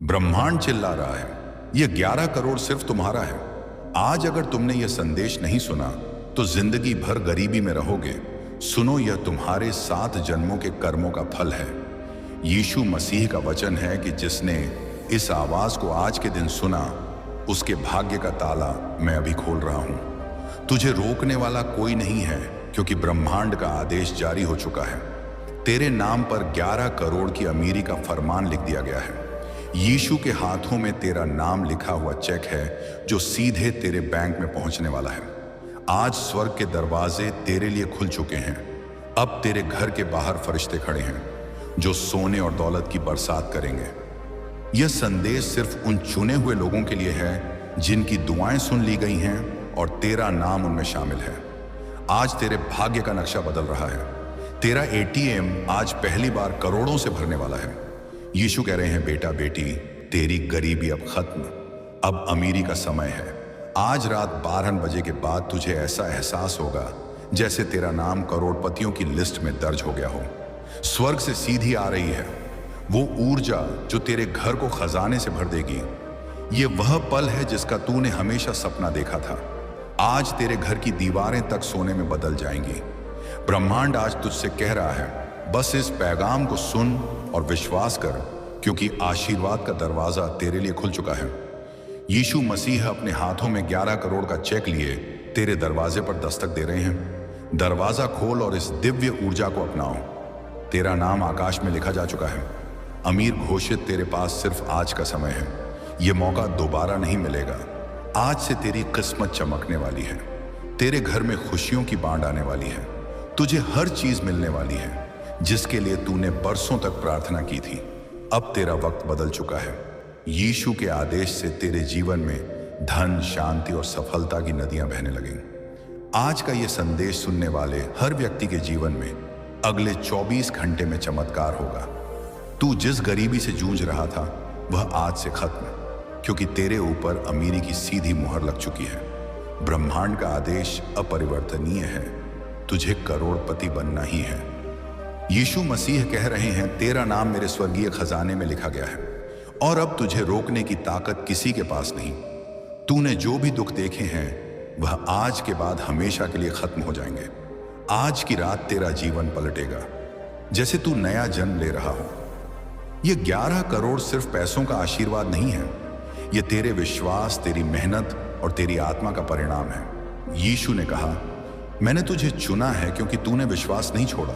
ब्रह्मांड चिल्ला रहा है, यह 11 करोड़ सिर्फ तुम्हारा है। आज अगर तुमने यह संदेश नहीं सुना तो जिंदगी भर गरीबी में रहोगे। सुनो, यह तुम्हारे 7 जन्मों के कर्मों का फल है। यीशु मसीह का वचन है कि जिसने इस आवाज को आज के दिन सुना, उसके भाग्य का ताला मैं अभी खोल रहा हूं। तुझे रोकने वाला कोई नहीं है, क्योंकि ब्रह्मांड का आदेश जारी हो चुका है। तेरे नाम पर 11 करोड़ की अमीरी का फरमान लिख दिया गया है। यीशु के हाथों में तेरा नाम लिखा हुआ चेक है, जो सीधे तेरे बैंक में पहुंचने वाला है। आज स्वर्ग के दरवाजे तेरे लिए खुल चुके हैं। अब तेरे घर के बाहर फरिश्ते खड़े हैं, जो सोने और दौलत की बरसात करेंगे। यह संदेश सिर्फ उन चुने हुए लोगों के लिए है जिनकी दुआएं सुन ली गई हैं और तेरा नाम उनमें शामिल है। आज तेरे भाग्य का नक्शा बदल रहा है। तेरा एटीएम आज पहली बार करोड़ों से भरने वाला है। यीशु कह रहे हैं, बेटा बेटी, तेरी गरीबी अब खत्म, अब अमीरी का समय है। आज रात 12 बजे के बाद तुझे ऐसा एहसास होगा जैसे तेरा नाम करोड़पतियों की लिस्ट में दर्ज हो गया हो। स्वर्ग से सीधी आ रही है वो ऊर्जा जो तेरे घर को खजाने से भर देगी। ये वह पल है जिसका तूने हमेशा सपना देखा था। आज तेरे घर की दीवारें तक सोने में बदल जाएंगी। ब्रह्मांड आज तुझसे कह रहा है, बस इस पैगाम को सुन और विश्वास कर, क्योंकि आशीर्वाद का दरवाजा तेरे लिए खुल चुका है। यीशु मसीह अपने हाथों में 11 करोड़ का चेक लिए तेरे दरवाजे पर दस्तक दे रहे हैं। दरवाजा खोल और इस दिव्य ऊर्जा को अपनाओ। तेरा नाम आकाश में लिखा जा चुका है। अमीर घोषित तेरे पास सिर्फ आज का समय है। यह मौका दोबारा नहीं मिलेगा। आज से तेरी किस्मत चमकने वाली है। तेरे घर में खुशियों की बांट आने वाली है। तुझे हर चीज मिलने वाली है जिसके लिए तूने बरसों तक प्रार्थना की थी। अब तेरा वक्त बदल चुका है। यीशु के आदेश से तेरे जीवन में धन, शांति और सफलता की नदियां बहने लगेंगी। आज का यह संदेश सुनने वाले हर व्यक्ति के जीवन में अगले 24 घंटे में चमत्कार होगा। तू जिस गरीबी से जूझ रहा था, वह आज से खत्म, क्योंकि तेरे ऊपर अमीरी की सीधी मुहर लग चुकी है। ब्रह्मांड का आदेश अपरिवर्तनीय है। तुझे करोड़पति बनना ही है। यीशु मसीह कह रहे हैं, तेरा नाम मेरे स्वर्गीय खजाने में लिखा गया है और अब तुझे रोकने की ताकत किसी के पास नहीं। तूने जो भी दुख देखे हैं, वह आज के बाद हमेशा के लिए खत्म हो जाएंगे। आज की रात तेरा जीवन पलटेगा, जैसे तू नया जन्म ले रहा हो। यह 11 करोड़ सिर्फ पैसों का आशीर्वाद नहीं है। यह तेरे विश्वास, तेरी मेहनत और तेरी आत्मा का परिणाम है। यीशु ने कहा, मैंने तुझे चुना है क्योंकि तूने विश्वास नहीं छोड़ा।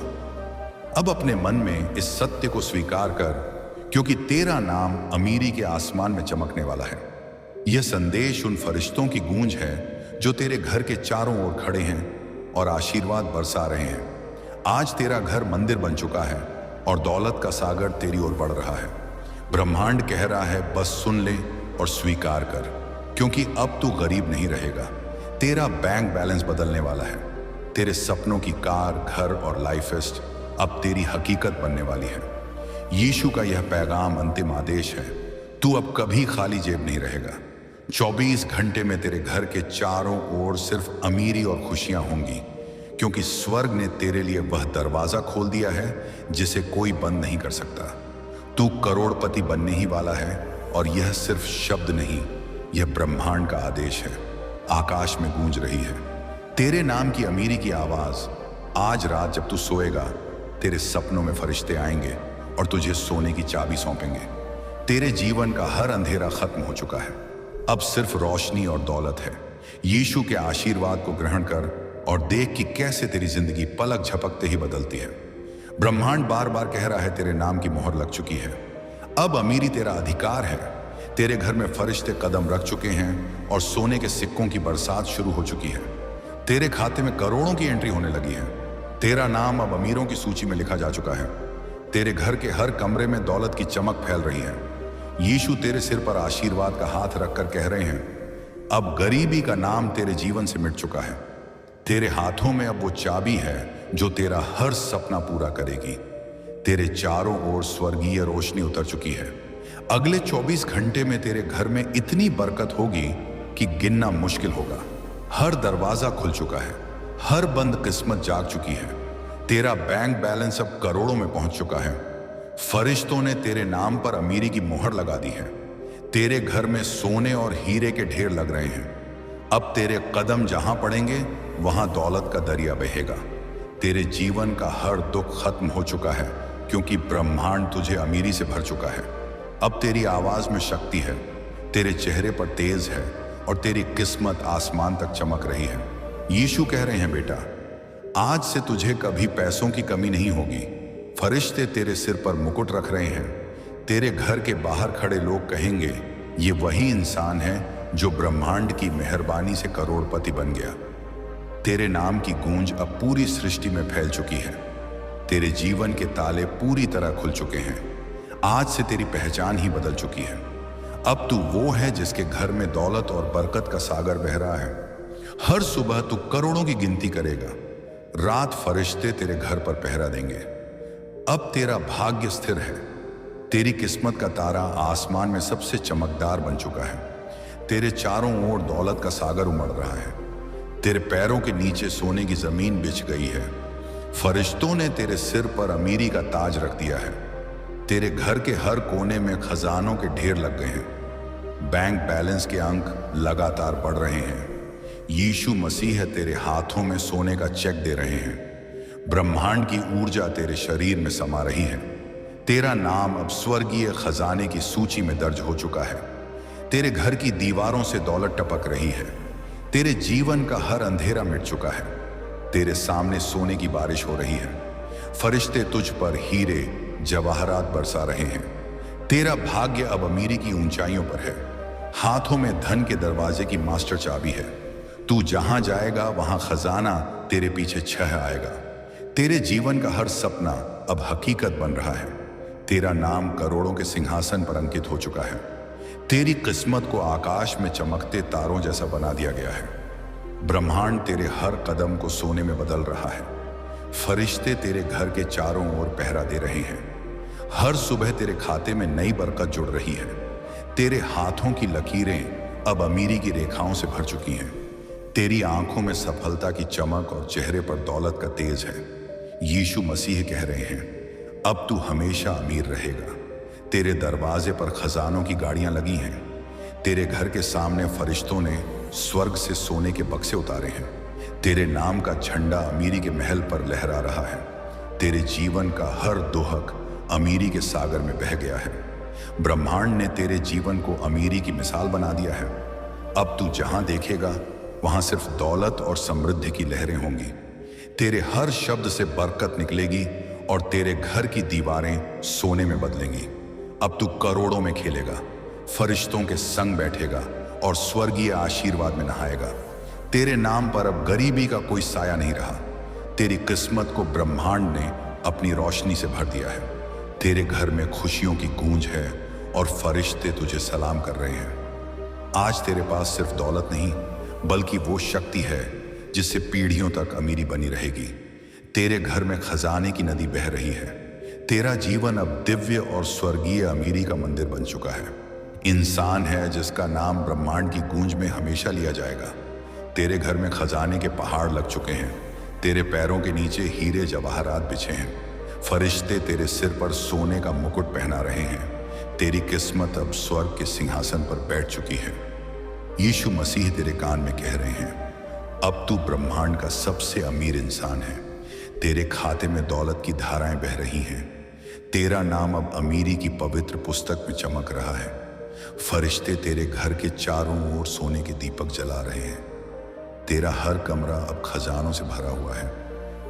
अब अपने मन में इस सत्य को स्वीकार कर, क्योंकि तेरा नाम अमीरी के आसमान में चमकने वाला है। यह संदेश उन फरिश्तों की गूंज है जो तेरे घर के चारों ओर खड़े हैं और आशीर्वाद बरसा रहे हैं। आज तेरा घर मंदिर बन चुका है और दौलत का सागर तेरी ओर बढ़ रहा है। ब्रह्मांड कह रहा है, बस सुन ले और स्वीकार कर, क्योंकि अब तू गरीब नहीं रहेगा। तेरा बैंक बैलेंस बदलने वाला है। तेरे सपनों की कार, घर और लाइफेस्ट अब तेरी हकीकत बनने वाली है। यीशु का यह पैगाम अंतिम आदेश है। तू अब कभी खाली जेब नहीं रहेगा। 24 घंटे में तेरे घर के चारों ओर सिर्फ अमीरी और खुशियां होंगी, क्योंकि स्वर्ग ने तेरे लिए वह दरवाजा खोल दिया है जिसे कोई बंद नहीं कर सकता। तू करोड़पति बनने ही वाला है, और यह सिर्फ शब्द नहीं, यह ब्रह्मांड का आदेश है। आकाश में गूंज रही है तेरे नाम की अमीरी की आवाज। आज रात जब तू सोएगा, तेरे सपनों में फरिश्ते आएंगे और तुझे सोने की चाबी सौंपेंगे। तेरे जीवन का हर अंधेरा खत्म हो चुका है। अब सिर्फ रोशनी और दौलत है। यीशु के आशीर्वाद को ग्रहण कर और देख कि कैसे तेरी जिंदगी पलक झपकते ही बदलती है। ब्रह्मांड बार बार कह रहा है, तेरे नाम की मोहर लग चुकी है। अब अमीरी तेरा अधिकार है। तेरे घर में फरिश्ते कदम रख चुके हैं और सोने के सिक्कों की बरसात शुरू हो चुकी है। तेरे खाते में करोड़ों की एंट्री होने लगी है। तेरा नाम अब अमीरों की सूची में लिखा जा चुका है। तेरे घर के हर कमरे में दौलत की चमक फैल रही है। यीशु तेरे सिर पर आशीर्वाद का हाथ रखकर कह रहे हैं, अब गरीबी का नाम तेरे जीवन से मिट चुका है। तेरे हाथों में अब वो चाबी है जो तेरा हर सपना पूरा करेगी। तेरे चारों ओर स्वर्गीय रोशनी उतर चुकी है। अगले 24 घंटे में तेरे घर में इतनी बरकत होगी कि गिनना मुश्किल होगा। हर दरवाजा खुल चुका है। हर बंद किस्मत जाग चुकी है। तेरा बैंक बैलेंस अब करोड़ों में पहुंच चुका है। फरिश्तों ने तेरे नाम पर अमीरी की मोहर लगा दी है। तेरे घर में सोने और हीरे के ढेर लग रहे हैं। अब तेरे कदम जहां पड़ेंगे वहां दौलत का दरिया बहेगा। तेरे जीवन का हर दुख खत्म हो चुका है, क्योंकि ब्रह्मांड तुझे अमीरी से भर चुका है। अब तेरी आवाज में शक्ति है, तेरे चेहरे पर तेज है और तेरी किस्मत आसमान तक चमक रही है। यीशु कह रहे हैं, बेटा, आज से तुझे कभी पैसों की कमी नहीं होगी। फरिश्ते तेरे सिर पर मुकुट रख रहे हैं। तेरे घर के बाहर खड़े लोग कहेंगे, ये वही इंसान है जो ब्रह्मांड की मेहरबानी से करोड़पति बन गया। तेरे नाम की गूंज अब पूरी सृष्टि में फैल चुकी है। तेरे जीवन के ताले पूरी तरह खुल चुके हैं। आज से तेरी पहचान ही बदल चुकी है। अब तू वो है जिसके घर में दौलत और बरकत का सागर बह रहा है। हर सुबह तू करोड़ों की गिनती करेगा। रात फरिश्ते तेरे घर पर पहरा देंगे। अब तेरा भाग्य स्थिर है। तेरी किस्मत का तारा आसमान में सबसे चमकदार बन चुका है। तेरे चारों ओर दौलत का सागर उमड़ रहा है। तेरे पैरों के नीचे सोने की जमीन बिछ गई है। फरिश्तों ने तेरे सिर पर अमीरी का ताज रख दिया है। तेरे घर के हर कोने में खजानों के ढेर लग गए हैं। बैंक बैलेंस के अंक लगातार बढ़ रहे हैं। यीशु मसीह तेरे हाथों में सोने का चेक दे रहे हैं। ब्रह्मांड की ऊर्जा तेरे शरीर में समा रही है। तेरा नाम अब स्वर्गीय खजाने की सूची में दर्ज हो चुका है। तेरे घर की दीवारों से दौलत टपक रही है। तेरे जीवन का हर अंधेरा मिट चुका है। तेरे सामने सोने की बारिश हो रही है। फरिश्ते तुझ पर हीरे जवाहरात बरसा रहे हैं। तेरा भाग्य अब अमीरी की ऊंचाइयों पर है। हाथों में धन के दरवाजे की मास्टर चाबी है। तू जहां जाएगा वहां खजाना तेरे पीछे छह आएगा। तेरे जीवन का हर सपना अब हकीकत बन रहा है। तेरा नाम करोड़ों के सिंहासन पर अंकित हो चुका है। तेरी किस्मत को आकाश में चमकते तारों जैसा बना दिया गया है। ब्रह्मांड तेरे हर कदम को सोने में बदल रहा है। फरिश्ते तेरे घर के चारों ओर पहरा दे रहे हैं। हर सुबह तेरे खाते में नई बरकत जुड़ रही है। तेरे हाथों की लकीरें अब अमीरी की रेखाओं से भर चुकी हैं। तेरी आंखों में सफलता की चमक और चेहरे पर दौलत का तेज है। यीशु मसीह कह रहे हैं, अब तू हमेशा अमीर रहेगा। तेरे दरवाजे पर खजानों की गाड़ियां लगी हैं। तेरे घर के सामने फरिश्तों ने स्वर्ग से सोने के बक्से उतारे हैं। तेरे नाम का झंडा अमीरी के महल पर लहरा रहा है। तेरे जीवन का हर दुहक अमीरी के सागर में बह गया है। ब्रह्मांड ने तेरे जीवन को अमीरी की मिसाल बना दिया है। अब तू जहां देखेगा वहां सिर्फ दौलत और समृद्धि की लहरें होंगी। तेरे हर शब्द से बरकत निकलेगी और तेरे घर की दीवारें सोने में बदलेंगी। अब तू करोड़ों में खेलेगा, फरिश्तों के संग बैठेगा और स्वर्गीय आशीर्वाद में नहाएगा। तेरे नाम पर अब गरीबी का कोई साया नहीं रहा। तेरी किस्मत को ब्रह्मांड ने अपनी रोशनी से भर दिया है। तेरे घर में खुशियों की गूंज है और फरिश्ते तुझे सलाम कर रहे हैं। आज तेरे पास सिर्फ दौलत नहीं, बल्कि वो शक्ति है जिससे पीढ़ियों तक अमीरी बनी रहेगी। तेरे घर में खजाने की नदी बह रही है। तेरा जीवन अब दिव्य और स्वर्गीय अमीरी का मंदिर बन चुका है। इंसान है जिसका नाम ब्रह्मांड की गूंज में हमेशा लिया जाएगा। तेरे घर में खजाने के पहाड़ लग चुके हैं। तेरे पैरों के नीचे हीरे जवाहरात बिछे हैं। फरिश्ते तेरे सिर पर सोने का मुकुट पहना रहे हैं। तेरी किस्मत अब स्वर्ग के सिंहासन पर बैठ चुकी है। यीशु मसीह तेरे कान में कह रहे हैं, अब तू ब्रह्मांड का सबसे अमीर इंसान है। तेरे खाते में दौलत की धाराएं बह रही हैं। तेरा नाम अब अमीरी की पवित्र पुस्तक में चमक रहा है। फरिश्ते तेरे घर के चारों ओर सोने के दीपक जला रहे हैं। तेरा हर कमरा अब खजानों से भरा हुआ है।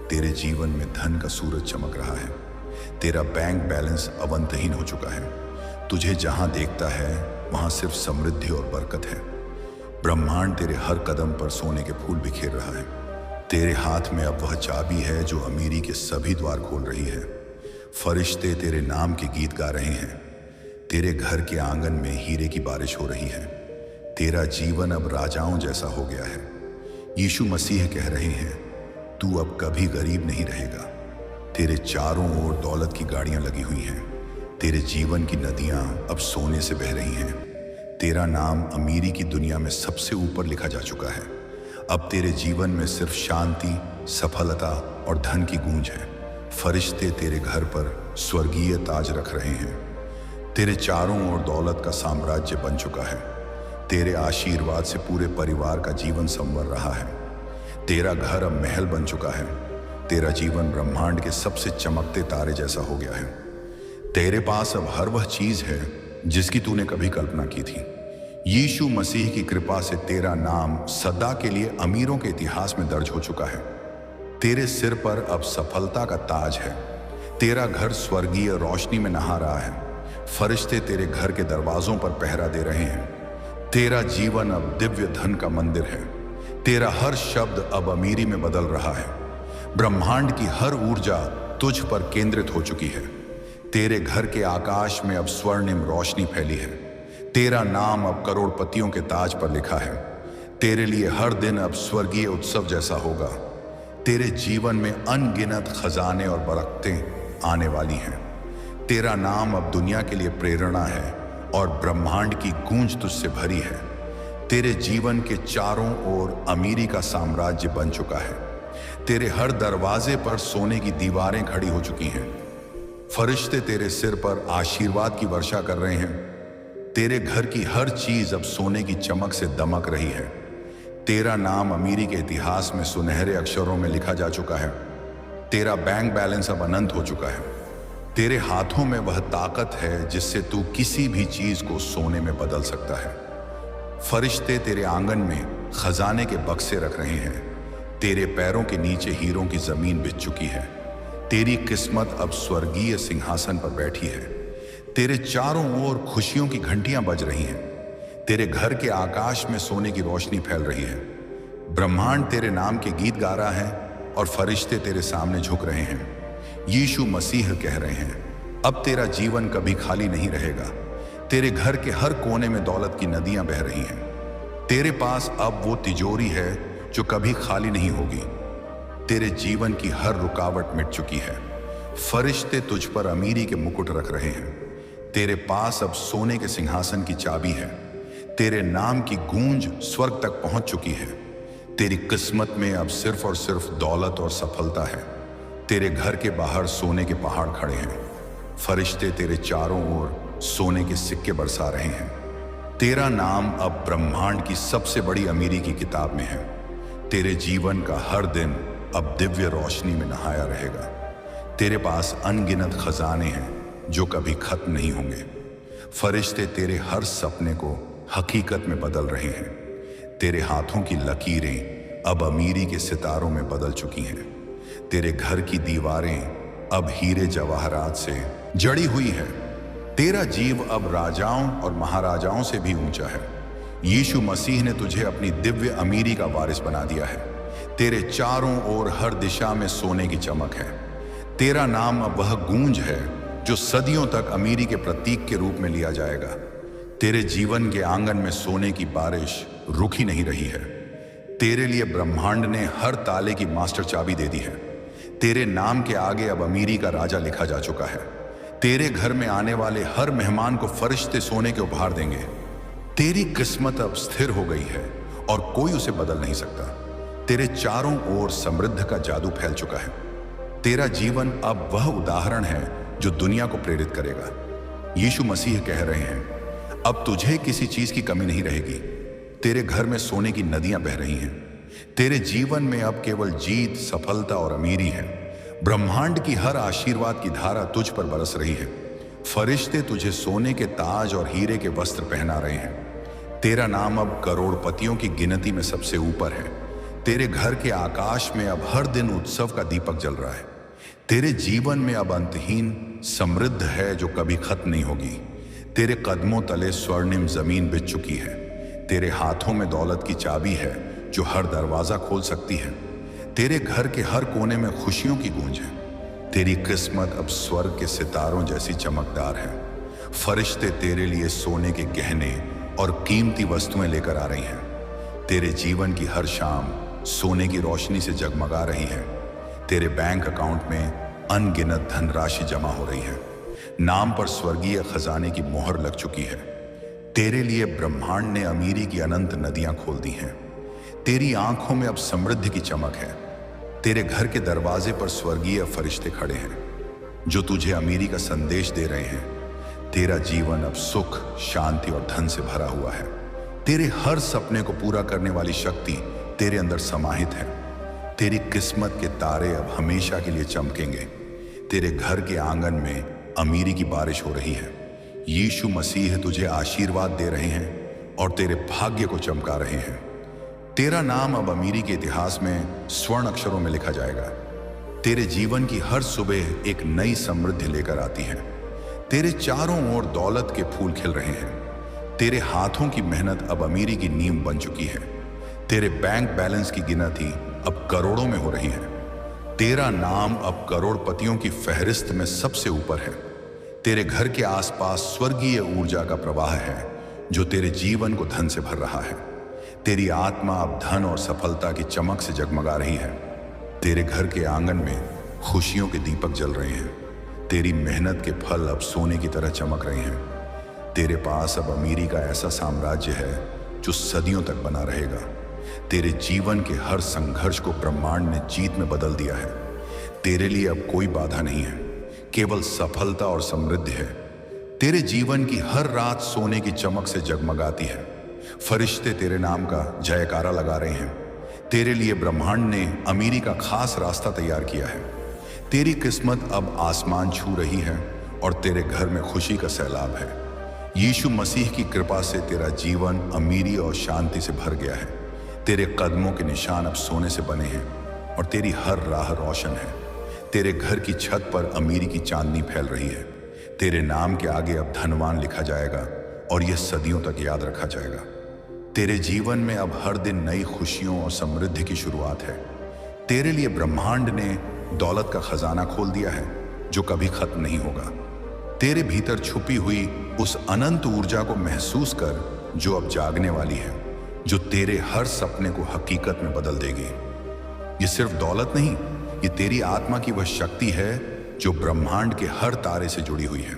तेरे जीवन में धन का सूरज चमक रहा है। तेरा बैंक बैलेंस अवंतहीन हो चुका है। तुझे जहां देखता है वहां सिर्फ समृद्धि और बरकत है। ब्रह्मांड तेरे हर कदम पर सोने के फूल बिखेर रहा है। तेरे हाथ में अब वह चाबी है जो अमीरी के सभी द्वार खोल रही है। फरिश्ते तेरे नाम के गीत गा रहे हैं। तेरे घर के आंगन में हीरे की बारिश हो रही है। तेरा जीवन अब राजाओं जैसा हो गया है। यीशु मसीह कह रहे हैं, तू अब कभी गरीब नहीं रहेगा। तेरे चारों ओर दौलत की गाड़ियां लगी हुई हैं। तेरे जीवन की नदियां अब सोने से बह रही हैं। तेरा नाम अमीरी की दुनिया में सबसे ऊपर लिखा जा चुका है। अब तेरे जीवन में सिर्फ शांति, सफलता और धन की गूंज है। फरिश्ते तेरे घर पर स्वर्गीय ताज रख रहे हैं। तेरे चारों ओर दौलत का साम्राज्य बन चुका है। तेरे आशीर्वाद से पूरे परिवार का जीवन संवर रहा है। तेरा घर अब महल बन चुका है। तेरा जीवन ब्रह्मांड के सबसे चमकते तारे जैसा हो गया है। तेरे पास अब हर वह चीज है जिसकी तूने कभी कल्पना की थी। यीशु मसीह की कृपा से तेरा नाम सदा के लिए अमीरों के इतिहास में दर्ज हो चुका है। तेरे सिर पर अब सफलता का ताज है। तेरा घर स्वर्गीय रोशनी में नहा रहा है। फरिश्ते तेरे घर के दरवाजों पर पहरा दे रहे हैं। तेरा जीवन अब दिव्य धन का मंदिर है। तेरा हर शब्द अब अमीरी में बदल रहा है। ब्रह्मांड की हर ऊर्जा तुझ पर केंद्रित हो चुकी है। तेरे घर के आकाश में अब स्वर्णिम रोशनी फैली है। तेरा नाम अब करोड़पतियों के ताज पर लिखा है। तेरे लिए हर दिन अब स्वर्गीय उत्सव जैसा होगा। तेरे जीवन में अनगिनत खजाने और बरकतें आने वाली हैं। तेरा नाम अब दुनिया के लिए प्रेरणा है और ब्रह्मांड की गूंज तुझसे भरी है। तेरे जीवन के चारों ओर अमीरी का साम्राज्य बन चुका है। तेरे हर दरवाजे पर सोने की दीवारें खड़ी हो चुकी हैं। फरिश्ते तेरे सिर पर आशीर्वाद की वर्षा कर रहे हैं। तेरे घर की हर चीज अब सोने की चमक से दमक रही है। तेरा नाम अमीरी के इतिहास में सुनहरे अक्षरों में लिखा जा चुका है। तेरा बैंक बैलेंस अब अनंत हो चुका है। तेरे हाथों में वह ताकत है जिससे तू किसी भी चीज को सोने में बदल सकता है। फरिश्ते तेरे आंगन में खजाने के बक्से रख रहे हैं। तेरे पैरों के नीचे हीरों की जमीन बिछ चुकी है। तेरी किस्मत अब स्वर्गीय सिंहासन पर बैठी है। तेरे चारों ओर खुशियों की घंटियां बज रही हैं। तेरे घर के आकाश में सोने की रोशनी फैल रही है। ब्रह्मांड तेरे नाम के गीत गा रहा है और फरिश्ते तेरे सामने झुक रहे हैं। यीशु मसीह कह रहे हैं, अब तेरा जीवन कभी खाली नहीं रहेगा। तेरे घर के हर कोने में दौलत की नदियां बह रही हैं। तेरे पास अब वो तिजोरी है जो कभी खाली नहीं होगी। तेरे जीवन की हर रुकावट मिट चुकी है। फरिश्ते तुझ पर अमीरी के मुकुट रख रहे हैं। तेरे पास अब सोने के सिंहासन की चाबी है। तेरे नाम की गूंज स्वर्ग तक पहुंच चुकी है। तेरी किस्मत में अब सिर्फ और सिर्फ दौलत और सफलता है। तेरे घर के बाहर सोने के पहाड़ खड़े हैं। फरिश्ते तेरे चारों ओर सोने के सिक्के बरसा रहे हैं। तेरा नाम अब ब्रह्मांड की सबसे बड़ी अमीरी की किताब में है। तेरे जीवन का हर दिन अब दिव्य रोशनी में नहाया रहेगा। तेरे पास अनगिनत खजाने हैं जो कभी खत्म नहीं होंगे। फरिश्ते तेरे हर सपने को हकीकत में बदल रहे हैं। तेरे हाथों की लकीरें अब अमीरी के सितारों में बदल चुकी हैं। तेरे घर की दीवारें अब हीरे जवाहरात से जड़ी हुई है। तेरा जीव अब राजाओं और महाराजाओं से भी ऊंचा है। यीशु मसीह ने तुझे अपनी दिव्य अमीरी का वारिस बना दिया है। तेरे चारों ओर हर दिशा में सोने की चमक है। तेरा नाम अब वह गूंज है जो सदियों तक अमीरी के प्रतीक के रूप में लिया जाएगा। तेरे जीवन के आंगन में सोने की बारिश रुकी नहीं रही है। तेरे लिए ब्रह्मांड ने हर ताले की मास्टर चाबी दे दी है। तेरे नाम के आगे अब अमीरी का राजा लिखा जा चुका है। तेरे घर में आने वाले हर मेहमान को फरिश्ते सोने के उपहार देंगे। तेरी किस्मत अब स्थिर हो गई है और कोई उसे बदल नहीं सकता। तेरे चारों ओर समृद्धि का जादू फैल चुका है। तेरा जीवन अब वह उदाहरण है जो दुनिया को प्रेरित करेगा। यीशु मसीह कह रहे हैं, अब तुझे किसी चीज की कमी नहीं रहेगी। तेरे घर में सोने की नदियां बह रही हैं। तेरे जीवन में अब केवल जीत, सफलता और अमीरी है। ब्रह्मांड की हर आशीर्वाद की धारा तुझ पर बरस रही है। फरिश्ते तुझे सोने के ताज और हीरे के वस्त्र पहना रहे हैं। तेरा नाम अब करोड़पतियों की गिनती में सबसे ऊपर है। तेरे घर के आकाश में अब हर दिन उत्सव का दीपक जल रहा है। तेरे जीवन में अब अंतहीन समृद्ध है जो कभी खत्म नहीं होगी। तेरे कदमों तले स्वर्णिम जमीन बिछ चुकी है। तेरे हाथों में दौलत की चाबी है जो हर दरवाजा खोल सकती है। तेरे घर के हर कोने में खुशियों की गूंज है। तेरी किस्मत अब स्वर्ग के सितारों जैसी चमकदार है। फरिश्ते तेरे लिए सोने के गहने और कीमती वस्तुएं लेकर आ रही हैं। तेरे जीवन की हर शाम सोने की रोशनी से जगमगा रही है। तेरे बैंक अकाउंट में अनगिनत धनराशि जमा हो रही है। नाम पर स्वर्गीय खजाने की मोहर लग चुकी है। तेरे लिए ब्रह्मांड ने अमीरी की अनंत नदियां खोल दी हैं। तेरी आंखों में अब समृद्धि की चमक है। तेरे घर के दरवाजे पर स्वर्गीय फरिश्ते खड़े हैं जो तुझे अमीरी का संदेश दे रहे हैं। तेरा जीवन अब सुख, शांति और धन से भरा हुआ है। तेरे हर सपने को पूरा करने वाली शक्ति तेरे अंदर समाहित है। तेरी किस्मत के तारे अब हमेशा के लिए चमकेंगे। तेरे घर के आंगन में अमीरी की बारिश हो रही है। यीशु मसीह तुझे आशीर्वाद दे रहे हैं और तेरे भाग्य को चमका रहे हैं। तेरा नाम अब अमीरी के इतिहास में स्वर्ण अक्षरों में लिखा जाएगा। तेरे जीवन की हर सुबह एक नई समृद्धि लेकर आती है। तेरे चारों ओर दौलत के फूल खिल रहे हैं। तेरे हाथों की मेहनत अब अमीरी की नींव बन चुकी है। तेरे बैंक बैलेंस की गिनती अब करोड़ों में हो रही है। तेरा नाम अब करोड़पतियों की फहरिस्त में सबसे ऊपर है। तेरे घर के आसपास स्वर्गीय ऊर्जा का प्रवाह है जो तेरे जीवन को धन से भर रहा है। तेरी आत्मा अब धन और सफलता की चमक से जगमगा रही है। तेरे घर के आंगन में खुशियों के दीपक जल रहे हैं। तेरी मेहनत के फल अब सोने की तरह चमक रहे हैं। तेरे पास अब अमीरी का ऐसा साम्राज्य है जो सदियों तक बना रहेगा। तेरे जीवन के हर संघर्ष को ब्रह्मांड ने जीत में बदल दिया है। तेरे लिए अब कोई बाधा नहीं है, केवल सफलता और समृद्धि है। तेरे जीवन की हर रात सोने की चमक से जगमगाती है। फरिश्ते तेरे नाम का जयकारा लगा रहे हैं। तेरे लिए ब्रह्मांड ने अमीरी का खास रास्ता तैयार किया है। तेरी किस्मत अब आसमान छू रही है और तेरे घर में खुशी का सैलाब है। यीशु मसीह की कृपा से तेरा जीवन अमीरी और शांति से भर गया है। तेरे कदमों के निशान अब सोने से बने हैं और तेरी हर राह रोशन है। तेरे घर की छत पर अमीरी की चांदनी फैल रही है। तेरे नाम के आगे अब धनवान लिखा जाएगा और यह सदियों तक याद रखा जाएगा। तेरे जीवन में अब हर दिन नई खुशियों और समृद्धि की शुरुआत है। तेरे लिए ब्रह्मांड ने दौलत का खजाना खोल दिया है जो कभी खत्म नहीं होगा। तेरे भीतर छुपी हुई उस अनंत ऊर्जा को महसूस कर जो अब जागने वाली है, जो तेरे हर सपने को हकीकत में बदल देगी। ये सिर्फ दौलत नहीं, ये तेरी आत्मा की वह शक्ति है जो ब्रह्मांड के हर तारे से जुड़ी हुई है।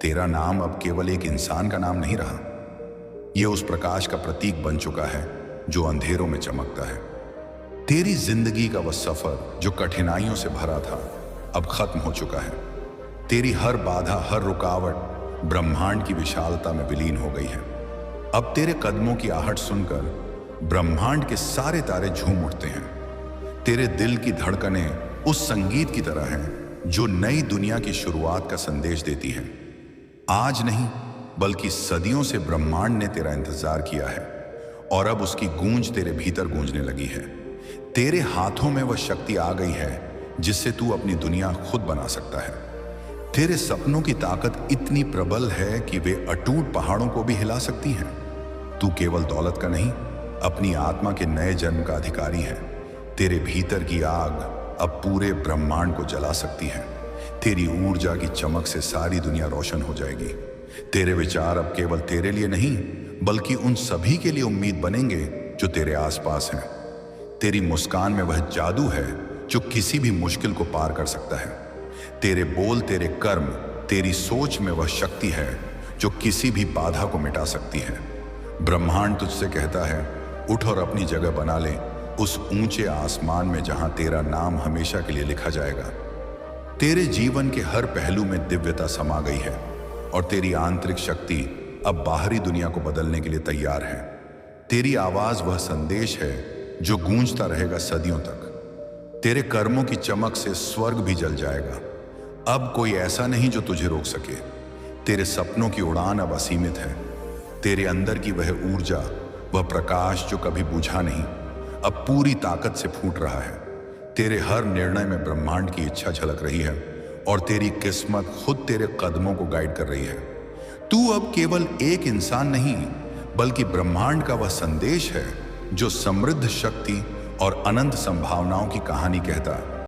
तेरा नाम अब केवल एक इंसान का नाम नहीं रहा, यह उस प्रकाश का प्रतीक बन चुका है जो अंधेरों में चमकता है। तेरी जिंदगी का वह सफर जो कठिनाइयों से भरा था अब खत्म हो चुका है। तेरी हर बाधा, हर रुकावट ब्रह्मांड की विशालता में विलीन हो गई है। अब तेरे कदमों की आहट सुनकर ब्रह्मांड के सारे तारे झूम उठते हैं। तेरे दिल की धड़कनें उस संगीत की तरह हैं जो नई दुनिया की शुरुआत का संदेश देती है। आज नहीं बल्कि सदियों से ब्रह्मांड ने तेरा इंतजार किया है और अब उसकी गूंज तेरे भीतर गूंजने लगी है। तेरे हाथों में वह शक्ति आ गई है जिससे तू अपनी दुनिया खुद बना सकता है। तेरे सपनों की ताकत इतनी प्रबल है कि वे अटूट पहाड़ों को भी हिला सकती हैं। तू केवल दौलत का नहीं, अपनी आत्मा के नए जन्म का अधिकारी है। तेरे भीतर की आग अब पूरे ब्रह्मांड को जला सकती है। तेरी ऊर्जा की चमक से सारी दुनिया रोशन हो जाएगी। तेरे विचार अब केवल तेरे लिए नहीं बल्कि उन सभी के लिए उम्मीद बनेंगे जो तेरे आसपास हैं। तेरी मुस्कान में वह जादू है जो किसी भी मुश्किल को पार कर सकता है। तेरे बोल, तेरे कर्म, तेरी सोच में वह शक्ति है जो किसी भी बाधा को मिटा सकती है। ब्रह्मांड तुझसे कहता है, उठ और अपनी जगह बना ले उस ऊंचे आसमान में जहां तेरा नाम हमेशा के लिए लिखा जाएगा। तेरे जीवन के हर पहलू में दिव्यता समा गई है और तेरी आंतरिक शक्ति अब बाहरी दुनिया को बदलने के लिए तैयार है। तेरी आवाज वह संदेश है जो गूंजता रहेगा सदियों तक। तेरे कर्मों की चमक से स्वर्ग भी जल जाएगा। अब कोई ऐसा नहीं जो तुझे रोक सके। तेरे सपनों की उड़ान अब असीमित है। तेरे अंदर की वह ऊर्जा, वह प्रकाश जो कभी बुझा नहीं, अब पूरी ताकत से फूट रहा है। तेरे हर निर्णय में ब्रह्मांड की इच्छा झलक रही है और तेरी किस्मत खुद तेरे कदमों को गाइड कर रही है। तू अब केवल एक इंसान नहीं बल्कि ब्रह्मांड का वह संदेश है जो समृद्ध शक्ति और अनंत संभावनाओं की कहानी कहता है।